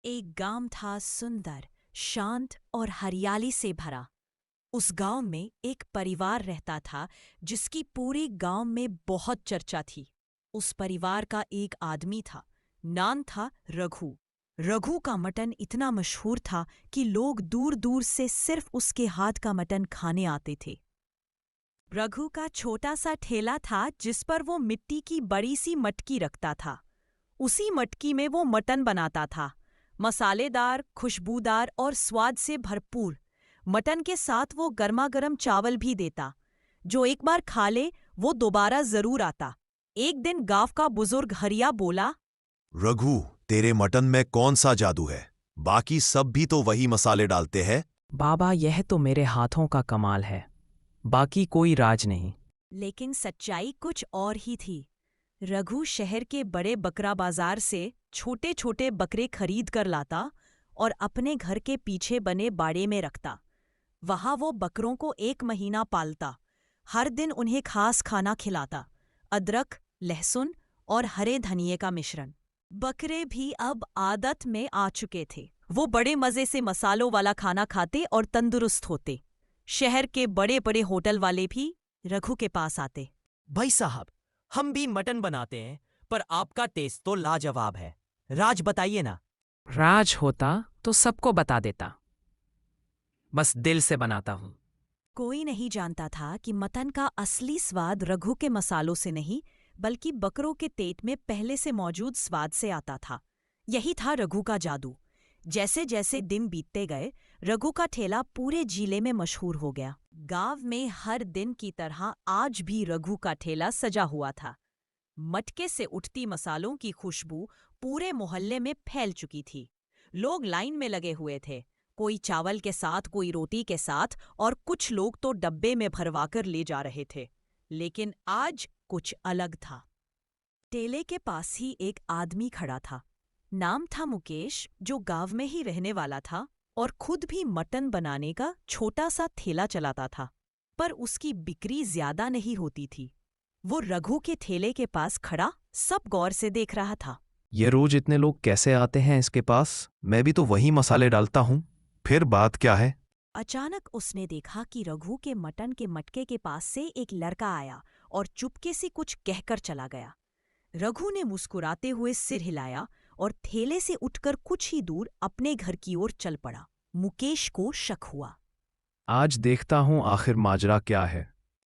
एक गांव था सुंदर, शांत और हरियाली से भरा। उस गांव में एक परिवार रहता था जिसकी पूरे गांव में बहुत चर्चा थी। उस परिवार का एक आदमी था, नाम था रघु। रघु का मटन इतना मशहूर था कि लोग दूर दूर से सिर्फ उसके हाथ का मटन खाने आते थे। रघु का छोटा सा ठेला था जिस पर वो मिट्टी की बड़ी सी मटकी रखता था। उसी मटकी में वो मटन बनाता था, मसालेदार, खुशबूदार और स्वाद से भरपूर। मटन के साथ वो गर्मा गर्म चावल भी देता। जो एक बार खा ले वो दोबारा जरूर आता। एक दिन गांव का बुजुर्ग हरिया बोला, रघु, तेरे मटन में कौन सा जादू है? बाकी सब भी तो वही मसाले डालते हैं। बाबा, यह तो मेरे हाथों का कमाल है, बाकी कोई राज नहीं। लेकिन सच्चाई कुछ और ही थी। रघु शहर के बड़े बकरा बाजार से छोटे छोटे बकरे खरीद कर लाता और अपने घर के पीछे बने बाड़े में रखता। वहां वो बकरों को 1 महीना पालता। हर दिन उन्हें खास खाना खिलाता, अदरक, लहसुन और हरे धनिये का मिश्रण। बकरे भी अब आदत में आ चुके थे। वो बड़े मजे से मसालों वाला खाना खाते और तंदुरुस्त होते। शहर के बड़े बड़े होटल वाले भी रघु के पास आते। भाई साहब, हम भी मटन बनाते हैं, पर आपका टेस्ट तो लाजवाब है। राज बताइए ना। राज होता तो सबको बता देता, बस दिल से बनाता हूँ। कोई नहीं जानता था कि मटन का असली स्वाद रघु के मसालों से नहीं, बल्कि बकरों के पेट में पहले से मौजूद स्वाद से आता था। यही था रघु का जादू। जैसे जैसे दिन बीतते गए, रघु का ठेला पूरे जिले में मशहूर हो गया। गांव में हर दिन की तरह आज भी रघु का ठेला सजा हुआ था। मटके से उठती मसालों की खुशबू पूरे मोहल्ले में फैल चुकी थी। लोग लाइन में लगे हुए थे, कोई चावल के साथ, कोई रोटी के साथ, और कुछ लोग तो डब्बे में भरवाकर ले जा रहे थे। लेकिन आज कुछ अलग था। ठेले के पास ही एक आदमी खड़ा था। नाम था मुकेश, जो गांव में ही रहने वाला था और खुद भी मटन बनाने का छोटा सा ठेला चलाता था। पर उसकी बिक्री ज्यादा नहीं होती थी। वो रघु के ठेले के पास खड़ा सब गौर से देख रहा था। ये रोज इतने लोग कैसे आते हैं इसके पास? मैं भी तो वही मसाले डालता हूँ। फिर बात क्या है? अचानक उसने देखा कि रघु के मटन के मटके के पास से एक लड़का आया और चुपके से कुछ कहकर चला गया। रघु ने मुस्कुराते हुए सिर हिलाया और ठेले से उठकर कुछ ही दूर अपने घर की ओर चल पड़ा। मुकेश को शक हुआ। आज देखता हूँ आखिर माजरा क्या है।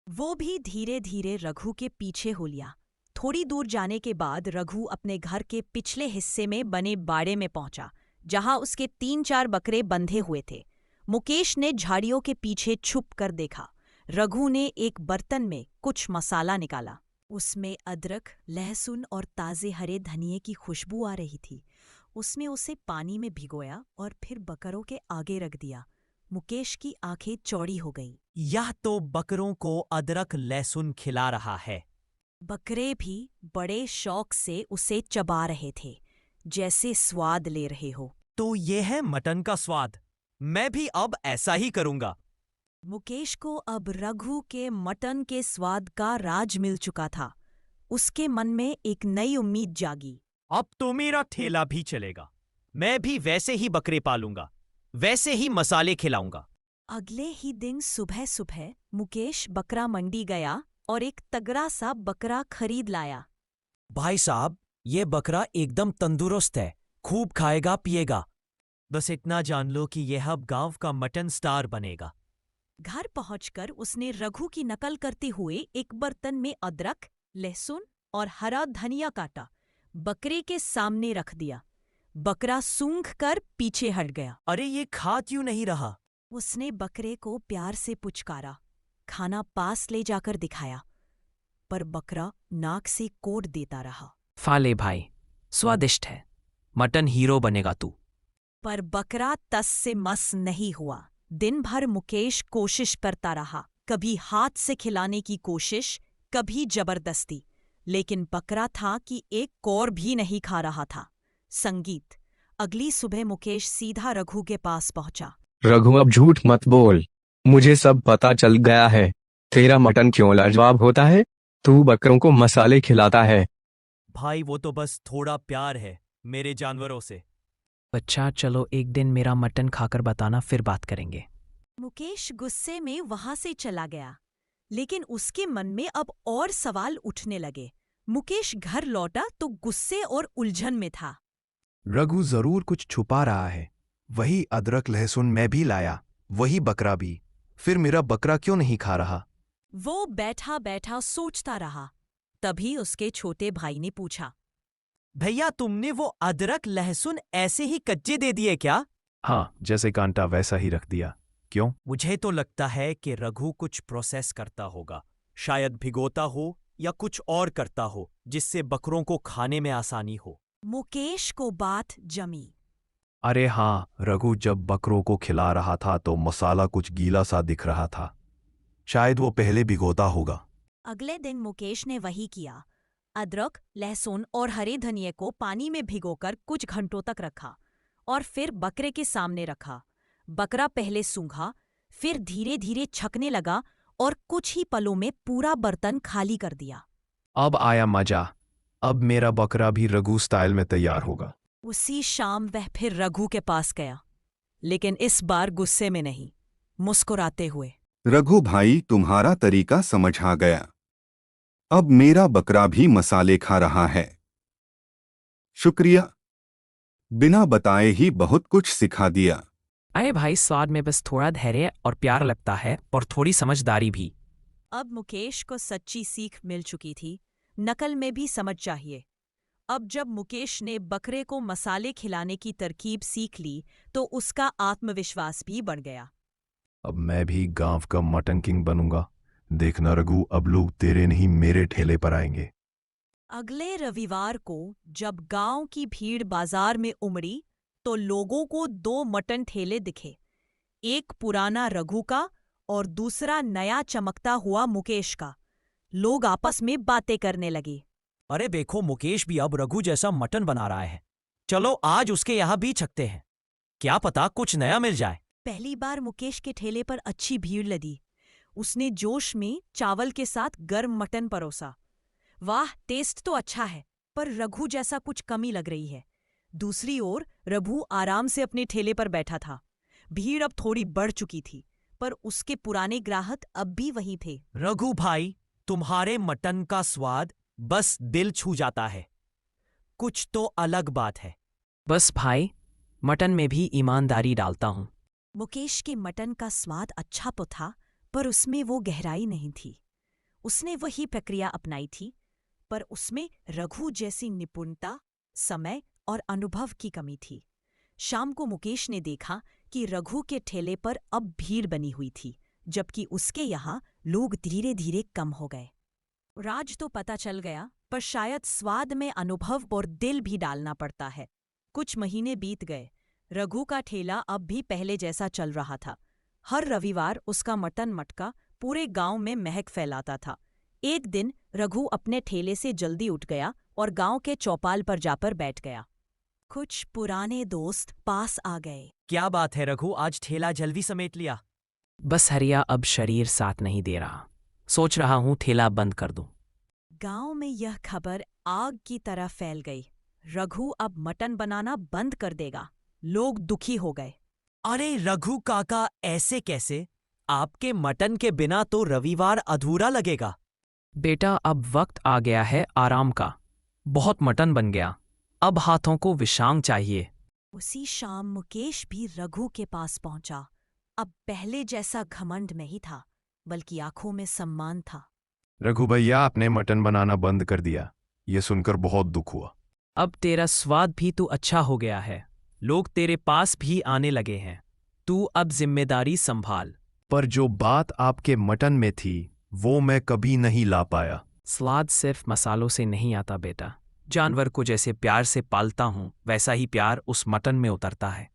वो भी धीरे धीरे रघु के पीछे हो लिया। थोड़ी दूर जाने के बाद रघु अपने घर के पिछले हिस्से में बने बाड़े में पहुंचा, जहां उसके 3-4 बकरे बंधे हुए थे। मुकेश ने झाड़ियों के पीछे छुप कर देखा। रघु ने एक बर्तन में कुछ मसाला निकाला। उसमें अदरक, लहसुन और ताजे हरे धनिये की खुशबू आ रही थी। उसने उसे पानी में भिगोया और फिर बकरों के आगे रख दिया। मुकेश की आंखें चौड़ी हो गईं। यह तो बकरों को अदरक लहसुन खिला रहा है। बकरे भी बड़े शौक से उसे चबा रहे थे, जैसे स्वाद ले रहे हो। तो ये है मटन का स्वाद। मैं भी अब ऐसा ही करूंगा। मुकेश को अब रघु के मटन के स्वाद का राज मिल चुका था। उसके मन में एक नई उम्मीद जागी। अब तो मेरा ठेला भी चलेगा। मैं भी वैसे ही बकरे पालूंगा, वैसे ही मसाले खिलाऊंगा। अगले ही दिन सुबह सुबह मुकेश बकरा मंडी गया और एक तगड़ा सा बकरा खरीद लाया। भाई साहब, ये बकरा एकदम तंदुरुस्त है, खूब खाएगा पिएगा। बस इतना जान लो कि यह अब गांव का मटन स्टार बनेगा। घर पहुंचकर उसने रघु की नकल करते हुए एक बर्तन में अदरक, लहसुन और हरा धनिया काटा, बकरे के सामने रख दिया। बकरा सूंघ कर पीछे हट गया। अरे, ये खा क्यों नहीं रहा? उसने बकरे को प्यार से पुचकारा, खाना पास ले जाकर दिखाया, पर बकरा नाक से कोड़ देता रहा। फाले भाई, स्वादिष्ट है, मटन हीरो बनेगा तू। पर बकरा तस से मस नहीं हुआ। दिन भर मुकेश कोशिश करता रहा, कभी हाथ से खिलाने की कोशिश, कभी जबरदस्ती, लेकिन बकरा था कि एक कौर भी नहीं खा रहा था। संगीत। अगली सुबह मुकेश सीधा रघु के पास पहुंचा। रघु, अब झूठ मत बोल, मुझे सब पता चल गया है। तेरा मटन क्यों लाजवाब होता है? तू बकरों को मसाले खिलाता है। भाई, वो तो बस थोड़ा प्यार है मेरे जानवरों से। अच्छा चलो एक दिन मेरा मटन खाकर बताना, फिर बात करेंगे। मुकेश गुस्से में वहां से चला गया, लेकिन उसके मन में अब और सवाल उठने लगे। मुकेश घर लौटा तो गुस्से और उलझन में था। रघु जरूर कुछ छुपा रहा है। वही अदरक लहसुन मैं भी लाया, वही बकरा भी। फिर मेरा बकरा क्यों नहीं खा रहा? वो बैठा बैठा सोचता रहा। तभी उसके छोटे भाई ने पूछा, भैया तुमने वो अदरक लहसुन ऐसे ही कच्चे दे दिए क्या? हाँ, जैसे कांटा वैसा ही रख दिया। क्यों? मुझे तो लगता है कि रघु कुछ प्रोसेस करता होगा, शायद भिगोता हो या कुछ और करता हो जिससे बकरों को खाने में आसानी हो। मुकेश को बात जमी। अरे हाँ, रघु जब बकरों को खिला रहा था तो मसाला कुछ गीला सा दिख रहा था। शायद वो पहले भिगोता होगा। अगले दिन मुकेश ने वही किया। अदरक, लहसुन और हरे धनिये को पानी में भिगोकर कुछ घंटों तक रखा और फिर बकरे के सामने रखा। बकरा पहले सूंघा, फिर धीरे धीरे छकने लगा और कुछ ही पलों में पूरा बर्तन खाली कर दिया। अब आया मजा। अब मेरा बकरा भी रघु स्टाइल में तैयार होगा। उसी शाम वह फिर रघु के पास गया, लेकिन इस बार गुस्से में नहीं, मुस्कुराते हुए। रघु भाई, तुम्हारा तरीका समझ आ गया। अब मेरा बकरा भी मसाले खा रहा है। शुक्रिया, बिना बताए ही बहुत कुछ सिखा दिया। अरे भाई, स्वाद में बस थोड़ा धैर्य और प्यार लगता है, और थोड़ी समझदारी भी। अब मुकेश को सच्ची सीख मिल चुकी थी, नकल में भी समझ चाहिए। अब जब मुकेश ने बकरे को मसाले खिलाने की तरकीब सीख ली तो उसका आत्मविश्वास भी बढ़ गया। अब मैं भी गांव का मटन किंग बनूंगा। देखना रघु, अब लोग तेरे नहीं मेरे ठेले पर आएंगे। अगले रविवार को जब गांव की भीड़ बाजार में उमड़ी तो लोगों को 2 मटन ठेले दिखे। एक पुराना रघु का और दूसरा नया चमकता हुआ मुकेश का। लोग आपस में बातें करने लगे। अरे देखो, मुकेश भी अब रघु जैसा मटन बना रहा है। चलो आज उसके यहाँ भी छकते हैं, क्या पता कुछ नया मिल जाए। पहली बार मुकेश के ठेले पर अच्छी भीड़ लगी। उसने जोश में चावल के साथ गर्म मटन परोसा। वाह, टेस्ट तो अच्छा है, पर रघु जैसा कुछ कमी लग रही है। दूसरी ओर रघु आराम से अपने ठेले पर बैठा था। भीड़ अब थोड़ी बढ़ चुकी थी, पर उसके पुराने ग्राहक अब भी वही थे। रघु भाई, तुम्हारे मटन का स्वाद बस दिल छू जाता है। कुछ तो अलग बात है। बस भाई, मटन में भी ईमानदारी डालता हूँ। मुकेश के मटन का स्वाद अच्छा तो था, पर उसमें वो गहराई नहीं थी। उसने वही प्रक्रिया अपनाई थी, पर उसमें रघु जैसी निपुणता, समय और अनुभव की कमी थी। शाम को मुकेश ने देखा कि रघु के ठेले पर अब भीड़ बनी हुई थी, जबकि उसके यहाँ लोग धीरे धीरे कम हो गए। राज तो पता चल गया, पर शायद स्वाद में अनुभव और दिल भी डालना पड़ता है। कुछ महीने बीत गए। रघु का ठेला अब भी पहले जैसा चल रहा था। हर रविवार उसका मटन मटका पूरे गांव में महक फैलाता था। एक दिन रघु अपने ठेले से जल्दी उठ गया और गांव के चौपाल पर जाकर बैठ गया। कुछ पुराने दोस्त पास आ गए। क्या बात है रघु, आज ठेला जल्दी समेट लिया। बस हरिया, अब शरीर साथ नहीं दे रहा। सोच रहा हूँ ठेला बंद कर दूं। गांव में यह खबर आग की तरह फैल गई। रघु अब मटन बनाना बंद कर देगा। लोग दुखी हो गए। अरे रघु काका, ऐसे कैसे? आपके मटन के बिना तो रविवार अधूरा लगेगा। बेटा, अब वक्त आ गया है आराम का। बहुत मटन बन गया, अब हाथों को विश्राम चाहिए। उसी शाम मुकेश भी रघु के पास पहुंचा। अब पहले जैसा घमंड नहीं था, बल्कि आंखों में सम्मान था। रघु भैया, आपने मटन बनाना बंद कर दिया, ये सुनकर बहुत दुख हुआ। अब तेरा स्वाद भी तो अच्छा हो गया है, लोग तेरे पास भी आने लगे हैं। तू अब जिम्मेदारी संभाल। पर जो बात आपके मटन में थी वो मैं कभी नहीं ला पाया। स्वाद सिर्फ मसालों से नहीं आता बेटा। जानवर को जैसे प्यार से पालता हूँ, वैसा ही प्यार उस मटन में उतरता है,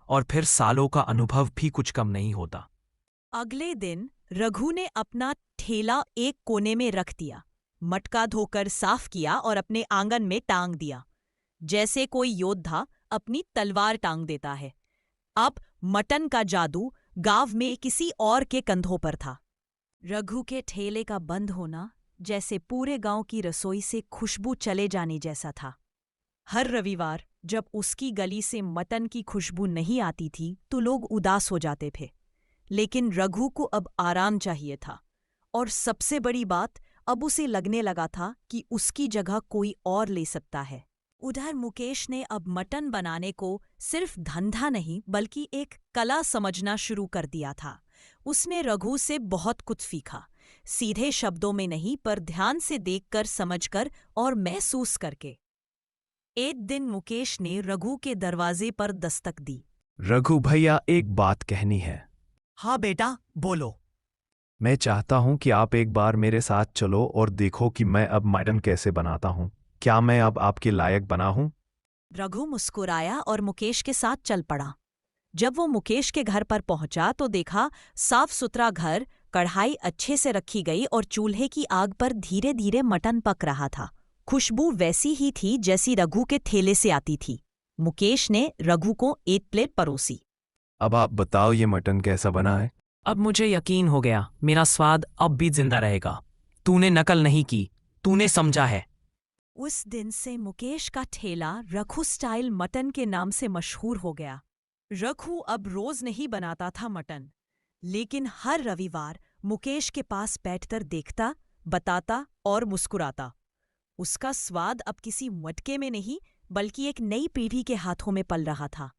और फिर सालों का अनुभव भी कुछ कम नहीं होता। अगले दिन रघु ने अपना ठेला एक कोने में रख दिया, मटका धोकर साफ किया और अपने आंगन में टांग दिया, जैसे कोई योद्धा अपनी तलवार टांग देता है। अब मटन का जादू गांव में किसी और के कंधों पर था। रघु के ठेले का बंद होना जैसे पूरे गांव की रसोई से खुशबू चले जाने जैसा था। हर रविवार जब उसकी गली से मटन की खुशबू नहीं आती थी तो लोग उदास हो जाते थे। लेकिन रघु को अब आराम चाहिए था, और सबसे बड़ी बात, अब उसे लगने लगा था कि उसकी जगह कोई और ले सकता है। उधर मुकेश ने अब मटन बनाने को सिर्फ धंधा नहीं बल्कि एक कला समझना शुरू कर दिया था। उसने रघु से बहुत कुछ सीखा, सीधे शब्दों में नहीं पर ध्यान से देखकर, समझकर और महसूस करके। एक दिन मुकेश ने रघु के दरवाजे पर दस्तक दी। रघु भैया, एक बात कहनी है। हाँ बेटा, बोलो। मैं चाहता हूं कि आप एक बार मेरे साथ चलो और देखो कि मैं अब मटन कैसे बनाता हूं। क्या मैं अब आपके लायक बना हूं? रघु मुस्कुराया और मुकेश के साथ चल पड़ा। जब वो मुकेश के घर पर पहुंचा तो देखा साफ सुथरा घर, कढ़ाई अच्छे से रखी गई और चूल्हे की आग पर धीरे धीरे मटन पक रहा था। खुशबू वैसी ही थी जैसी रघु के थैले से आती थी। मुकेश ने रघु को एक प्लेट परोसी। अब आप बताओ ये मटन कैसा बना है? अब मुझे यकीन हो गया, मेरा स्वाद अब भी जिंदा रहेगा। तूने नकल नहीं की, तूने समझा है। उस दिन से मुकेश का ठेला रघु स्टाइल मटन के नाम से मशहूर हो गया। रघु अब रोज नहीं बनाता था मटन, लेकिन हर रविवार मुकेश के पास बैठकर देखता, बताता और मुस्कुराता। उसका स्वाद अब किसी मटके में नहीं बल्कि एक नई पीढ़ी के हाथों में पल रहा था।